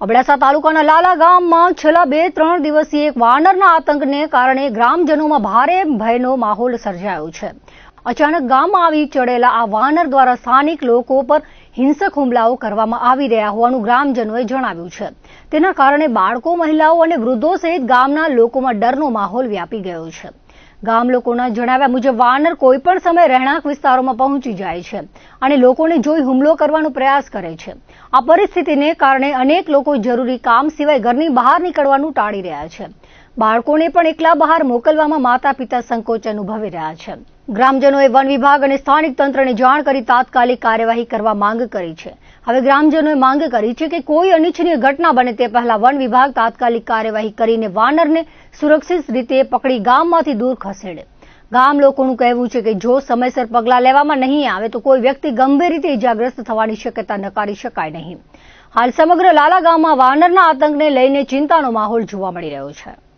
અબડાસા તાલુકાના લાલા ગામમાં છેલ્લા 2-3 દિવસથી એક વાનરના આતંકને કારણે ગ્રામજનોમાં ભારે ભયનો માહોલ સર્જાયો છે. અચાનક ગામમાં આવી ચડેલા આ વાનર દ્વારા સ્થાનિક લોકો પર હિંસક હુમલાઓ કરવામાં આવી રહ્યા હોવાનું ગ્રામજનોએ જણાવ્યું છે. તેના કારણે બાળકો, મહિલાઓ અને વૃદ્ધો સહિત ગામના લોકોમાં ડરનો માહોલ વ્યાપી ગયો છે. ગામ લોકોના જણાવ્યા મુજબ વાનર કોઈપણ સમયે રહેણાંક વિસ્તારોમાં પહોંચી જાય છે અને લોકોને જોઈ હુમલો કરવાનો પ્રયાસ કરે છે. આ પરિસ્થિતિને કારણે અનેક લોકો જરૂરી કામ સિવાય ઘરની બહાર નીકળવાનું ટાળી રહ્યા છે. બાળકોને પણ એકલા બહાર મોકલવામાં માતા પિતા સંકોચ અનુભવી રહ્યા છે. ગ્રામજનોએ વન વિભાગ અને સ્થાનિક તંત્રને જાણ કરી તાત્કાલિક કાર્યવાહી કરવા માંગ કરી છે. હવે ગ્રામજનોએ માંગ કરી છે કે કોઈ અનિચ્છનીય ઘટના બને તે પહેલા વન વિભાગ તાત્કાલિક કાર્યવાહી કરીને વાનરને સુરક્ષિત રીતે પકડી ગામમાંથી દૂર ખસેડે. ગામ લોકોનું કહેવું છે કે જો સમયસર પગલાં લેવામાં નહીં આવે તો કોઈ વ્યક્તિ ગંભીર રીતે ઇજાગ્રસ્ત થવાની શક્યતા નકારી શકાય નહીં. હાલ સમગ્ર લાલા ગામમાં વાનરના આતંકને લઈને ચિંતાનો માહોલ જોવા મળી રહ્યો છે.